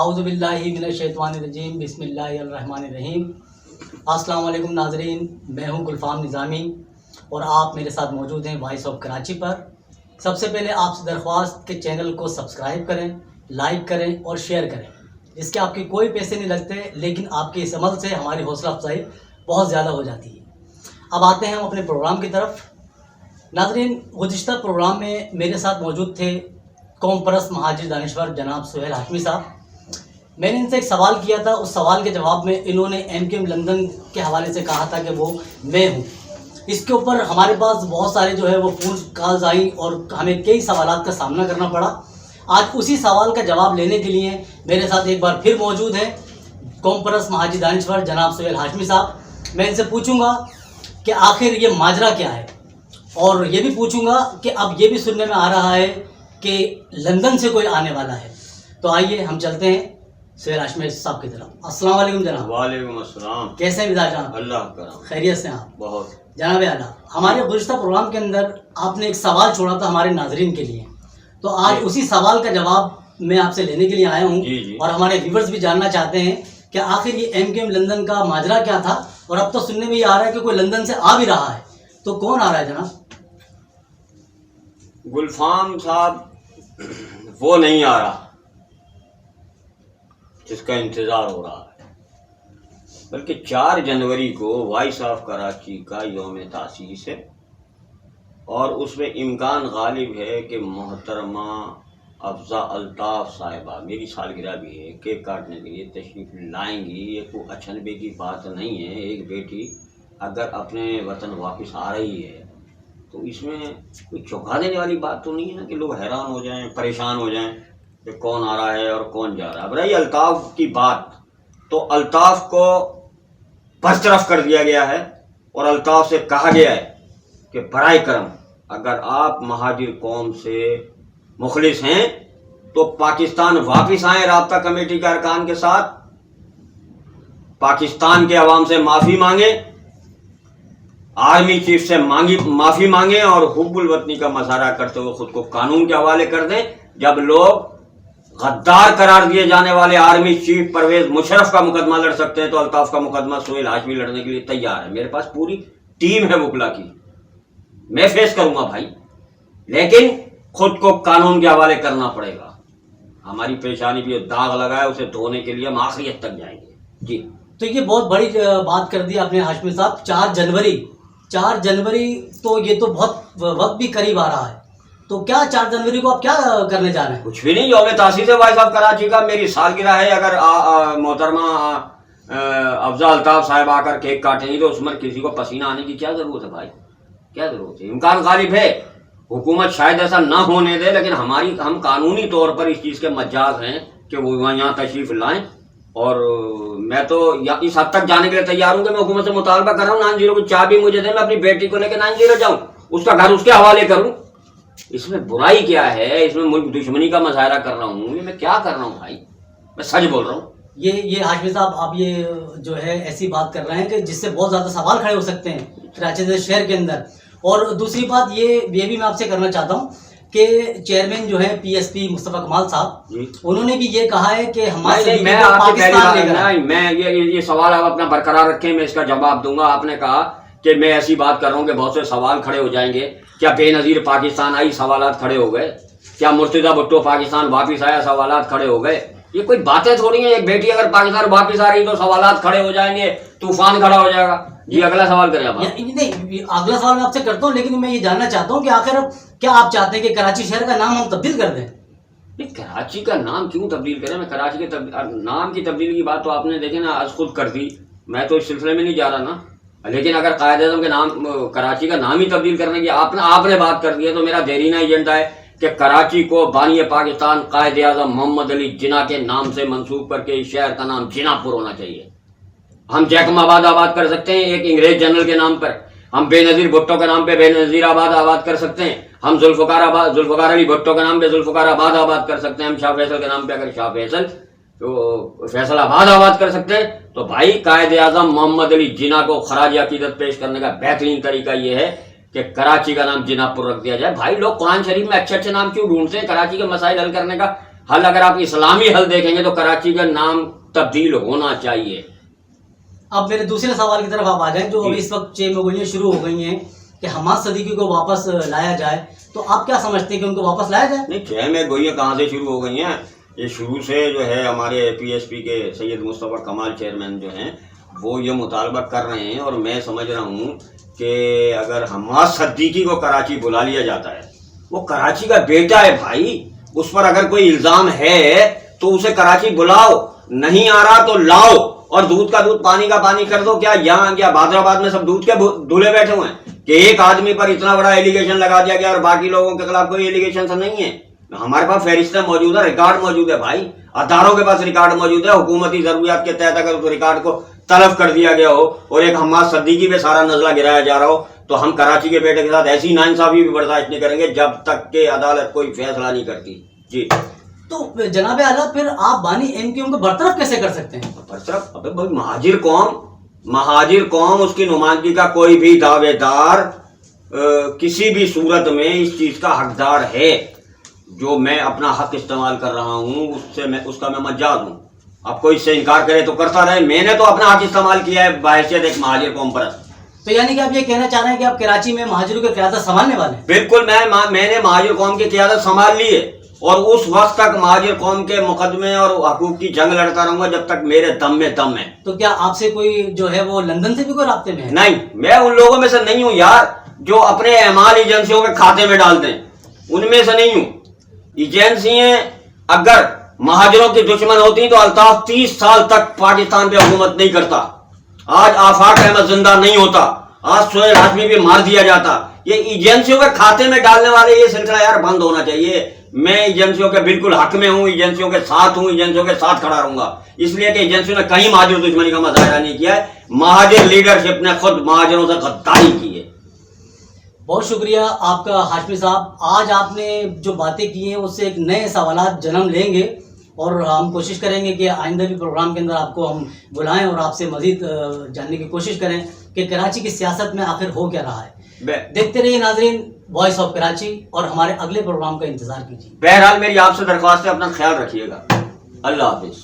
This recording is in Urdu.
اعوذ باللہ من الشیطان الرجیم بسم اللہ الرحمن الرحیم۔ السلام علیکم ناظرین، میں ہوں گلفام نظامی اور آپ میرے ساتھ موجود ہیں وائس آف کراچی پر۔ سب سے پہلے آپ سے درخواست کہ چینل کو سبسکرائب کریں، لائک کریں اور شیئر کریں، جس کے آپ کے کوئی پیسے نہیں لگتے، لیکن آپ کے اس عمل سے ہماری حوصلہ افزائی بہت زیادہ ہو جاتی ہے۔ اب آتے ہیں ہم اپنے پروگرام کی طرف۔ ناظرین، گزشتہ پروگرام میں میرے ساتھ موجود تھے قوم پرست مہاجر دانشور جناب سہیل ہاشمی صاحب۔ میں نے ان سے ایک سوال کیا تھا، اس سوال کے جواب میں انہوں نے MKM لندن کے حوالے سے کہا تھا کہ وہ میں ہوں۔ اس کے اوپر ہمارے پاس بہت سارے جو ہے وہ فون کالز آئیں اور ہمیں کئی سوالات کا سامنا کرنا پڑا۔ آج اسی سوال کا جواب لینے کے لیے میرے ساتھ ایک بار پھر موجود ہیں قوم پرست مہاجر دانشور جناب سہیل ہاشمی صاحب۔ میں ان سے پوچھوں گا کہ آخر یہ ماجرا کیا ہے، اور یہ بھی پوچھوں گا کہ اب یہ بھی سننے میں آ رہا ہے کہ لندن سے کوئی آنے والا ہے۔ تو آئیے ہم چلتے ہیں سہیل ہاشمی صاحب کی طرف۔ السلام علیکم جناب۔ وعلیکم السلام۔ کیسے ہیں مزاج جناب؟ اللہ کرم، خیریت سے آپ؟ بہت۔ جناب اعلیٰ، ہمارے گزشتہ پروگرام کے اندر آپ نے ایک سوال چھوڑا تھا ہمارے ناظرین کے لیے، تو آج اسی سوال کا جواب میں آپ سے لینے کے لیے آیا ہوں۔ اور ہمارے ویورز بھی جاننا چاہتے ہیں کہ آخر یہ MKM لندن کا ماجرا کیا تھا، اور اب تو سننے میں یہ آ رہا ہے کہ کوئی لندن سے آ بھی رہا ہے، تو کون آ رہا ہے جناب؟ گلفام صاحب وہ نہیں آ رہا جس کا انتظار ہو رہا ہے، بلکہ 4 جنوری کو وائس آف کراچی کا یوم تاسیس ہے، اور اس میں امکان غالب ہے کہ محترمہ افضا الطاف صاحبہ، میری سالگرہ بھی ہے، کیک کاٹنے کے لیے تشریف لائیں گی۔ یہ کوئی اچنبے کی بات نہیں ہے۔ ایک بیٹی اگر اپنے وطن واپس آ رہی ہے تو اس میں کوئی چونکا دینے والی بات تو نہیں ہے نا کہ لوگ حیران ہو جائیں، پریشان ہو جائیں کہ کون آ رہا ہے اور کون جا رہا ہے۔ اب رہی الطاف کی بات، تو الطاف کو برطرف کر دیا گیا ہے، اور الطاف سے کہا گیا ہے کہ برائے کرم اگر آپ مہاجر قوم سے مخلص ہیں تو پاکستان واپس آئیں رابطہ کمیٹی کے ارکان کے ساتھ، پاکستان کے عوام سے معافی مانگیں، آرمی چیف سے معافی مانگیں، اور حب الوطنی کا مظاہرہ کرتے ہوئے خود کو قانون کے حوالے کر دیں۔ جب لوگ غدار قرار دیے جانے والے آرمی چیف پرویز مشرف کا مقدمہ لڑ سکتے ہیں تو الطاف کا مقدمہ سہیل ہاشمی لڑنے کے لیے تیار ہے۔ میرے پاس پوری ٹیم ہے وکلا کی، میں فیس کروں گا بھائی، لیکن خود کو قانون کے حوالے کرنا پڑے گا۔ ہماری پریشانی بھی داغ لگا ہے، اسے دھونے کے لیے ہم آخریت تک جائیں گے۔ جی، تو یہ بہت بڑی بات کر دی آپ نے ہاشمی صاحب۔ 4 جنوری تو یہ تو بہت وقت بھی قریب آ رہا ہے، تو کیا 4 جنوری کو آپ کیا کرنے جا رہے ہیں؟ کچھ بھی نہیں، یوم تاسیس ہے وائس آف کراچی کا، میری سالگرہ ہے۔ اگر محترمہ افضا الطاف صاحب آ کر کیک کاٹیں گی تو اس میں کسی کو پسینہ آنے کی کیا ضرورت ہے بھائی؟ کیا ضرورت ہے؟ امکان غالب ہے حکومت شاید ایسا نہ ہونے دے، لیکن ہم قانونی طور پر اس چیز کے مجاز ہیں کہ وہ یہاں تشریف لائیں، اور میں تو اس حد تک جانے کے لیے تیار ہوں کہ میں حکومت سے مطالبہ کر رہا ہوں 90 کی چابی مجھے دیں، میں اپنی بیٹی کو لے کے 90 جاؤں، اس کا گھر اس کے حوالے کروں۔ اس میں برائی کیا ہے؟ اس میں ملک دشمنی کا مظاہرہ کر رہا ہوں؟ میں کیا کر رہا ہوں بھائی؟ میں سچ بول رہا ہوں۔ یہ ہاشمی صاحب آپ یہ جو ہے ایسی بات کر رہے ہیں کہ جس سے بہت زیادہ سوال کھڑے ہو سکتے ہیں کراچی جیسے شہر کے اندر۔ اور دوسری بات یہ بھی میں آپ سے کرنا چاہتا ہوں کہ چیئرمین جو ہے PSP مصطفیٰ کمال صاحب، انہوں نے بھی یہ کہا ہے کہ ہمارے میں یہ سوال آپ اپنا برقرار رکھیں، میں اس کا جواب دوں گا۔ آپ نے کہا کہ میں ایسی بات کر رہا ہوں کہ بہت سے سوال کھڑے ہو جائیں گے۔ کیا بے نظیر پاکستان آئی سوالات کھڑے ہو گئے؟ کیا مرتضیٰ بھٹو پاکستان واپس آیا سوالات کھڑے ہو گئے؟ یہ کوئی باتیں تھوڑی ہیں۔ ایک بیٹی اگر پاکستان واپس آ رہی تو سوالات کھڑے ہو جائیں گے، طوفان کھڑا ہو جائے گا۔ جی، اگلا سوال کریں آپ۔ نہیں، اگلا سوال میں آپ سے کرتا ہوں، لیکن میں یہ جاننا چاہتا ہوں کہ آخر کیا آپ چاہتے ہیں کہ کراچی شہر کا نام ہم تبدیل کر دیں؟ کراچی کا نام کیوں تبدیل کریں؟ میں کراچی کے نام کی تبدیلی کی بات تو آپ نے دیکھیں نا از خود کر دی، میں تو اس سلسلے میں نہیں جا رہا نا۔ لیکن اگر قائد اعظم کے نام کراچی کا نام ہی تبدیل کرنے کی آپ نے بات کر دی ہے، تو میرا دیرینہ ایجنڈا ہے کہ کراچی کو بانی پاکستان قائد اعظم محمد علی جناح کے نام سے منسوب کر کے اس شہر کا نام جناح پور ہونا چاہیے۔ ہم جیکم آباد کر سکتے ہیں ایک انگریز جنرل کے نام پر، ہم بے نظیر بھٹو کے نام پہ بے نظیر آباد کر سکتے ہیں، ہم ذوالفقار علی بھٹو کے نام پہ ذوالفقار آباد کر سکتے ہیں، ہم شاہ فیصل کے نام پہ اگر شاہ فیصل تو فیصل آباد کر سکتے ہیں۔ تو بھائی قائد اعظم محمد علی جناح کو خراج عقیدت پیش کرنے کا بہترین طریقہ یہ ہے کہ کراچی کا نام جناح پور رکھ دیا جائے۔ بھائی لوگ قرآن شریف میں اچھے نام کیوں ڈھونڈتے ہیں؟ کراچی کے مسائل حل کرنے کا حل اگر آپ اسلامی حل دیکھیں گے تو کراچی کا نام تبدیل ہونا چاہیے. اب میرے دوسرے سوال کی طرف آپ آ جائیں. جو ابھی اس وقت چھ میں گولیاں شروع ہو گئی ہیں کہ حماد صدیقی کو واپس لایا جائے، تو آپ کیا سمجھتے ہیں کہ ان کو واپس لایا جائے؟ نہیں، چھ میں گوئیاں کہاں سے شروع ہو گئی ہیں؟ یہ شروع سے جو ہے ہمارے پی ایس پی کے سید مصطفیٰ کمال چیئرمین جو ہیں وہ یہ مطالبہ کر رہے ہیں، اور میں سمجھ رہا ہوں کہ اگر حماد صدیقی کو کراچی بلا لیا جاتا ہے، وہ کراچی کا بیٹا ہے بھائی، اس پر اگر کوئی الزام ہے تو اسے کراچی بلاؤ، نہیں آ رہا تو لاؤ، اور دودھ کا دودھ پانی کا پانی کر دو. کیا یہاں کیا بادرآباد میں سب دودھ کے دھلے بیٹھے ہوئے ہیں کہ ایک آدمی پر اتنا بڑا ایلیگیشن لگا دیا گیا اور باقی لوگوں کے خلاف کوئی ایلیگیشن نہیں ہے؟ ہمارے پاس فہرستیں موجود ہے، ریکارڈ موجود ہے بھائی، اداروں کے پاس ریکارڈ موجود ہے. حکومتی ضروریات کے تحت اگر اس ریکارڈ کو تلف کر دیا گیا ہو اور ایک حماد صدیقی پہ سارا نزلہ گرایا جا رہا ہو، تو ہم کراچی کے بیٹے کے ساتھ ایسی ناانصافی بھی برداشت نہیں کریں گے جب تک کہ عدالت کوئی فیصلہ نہیں کرتی. جی تو جناب اعلیٰ پھر آپ بانی ایم کیو کو برطرف کیسے کر سکتے ہیں؟ برطرف؟ ابے بھائی مہاجر قوم، اس کی نمائندگی کا کوئی بھی دعوے دار کسی بھی صورت میں اس چیز کا حقدار ہے. جو میں اپنا حق استعمال کر رہا ہوں اس کا میں مجاز ہوں. اب کوئی اس سے انکار کرے تو کرتا رہے، میں نے تو اپنا حق استعمال کیا ہے بحیثیت ایک مہاجر قوم پرست. تو یعنی کہ آپ یہ کہنا چاہ رہے ہیں کہ آپ کراچی میں مہاجروں کی قیادت سنبھالنے والے ہیں؟ بالکل، میں نے مہاجر قوم کی قیادت سنبھال لی ہے، اور اس وقت تک مہاجر قوم کے مقدمے اور حقوق کی جنگ لڑتا رہوں گا جب تک میرے دم میں دم ہے. تو کیا آپ سے کوئی جو ہے وہ لندن سے بھی کوئی رابطے میں ہے؟ نہیں، میں ان لوگوں میں سے نہیں ہوں یار جو اپنے اعمال ایجنسیوں کے کھاتے میں ڈالتے ہیں، ان میں سے نہیں ہوں. ایجنسیاں اگر مہاجروں کی دشمن ہوتی تو الطاف 30 سال تک پاکستان پہ حکومت نہیں کرتا. آج آفاق احمد زندہ نہیں ہوتا، آج سہیل ہاشمی بھی مار دیا جاتا. یہ ایجنسیوں کے کھاتے میں ڈالنے والے یہ سلسلہ یار بند ہونا چاہیے. میں ایجنسیوں کے بالکل حق میں ہوں، ایجنسیوں کے ساتھ ہوں، ایجنسیوں کے ساتھ کھڑا رہوں گا، اس لیے کہ ایجنسیوں نے کہیں مہاجر دشمنی کا مظاہرہ نہیں کیا ہے. مہاجر لیڈرشپ نے خود مہاجروں سے غداری کی ہے. بہت شکریہ آپ کا ہاشمی صاحب. آج آپ نے جو باتیں کی ہیں اس سے ایک نئے سوالات جنم لیں گے، اور ہم کوشش کریں گے کہ آئندہ بھی پروگرام کے اندر آپ کو ہم بلائیں اور آپ سے مزید جاننے کی کوشش کریں کہ کراچی کی سیاست میں آخر ہو کیا رہا ہے. دیکھتے رہیے ناظرین وائس آف کراچی، اور ہمارے اگلے پروگرام کا انتظار کیجیے. بہرحال میری آپ سے درخواست ہے، اپنا خیال رکھیے گا. اللہ حافظ.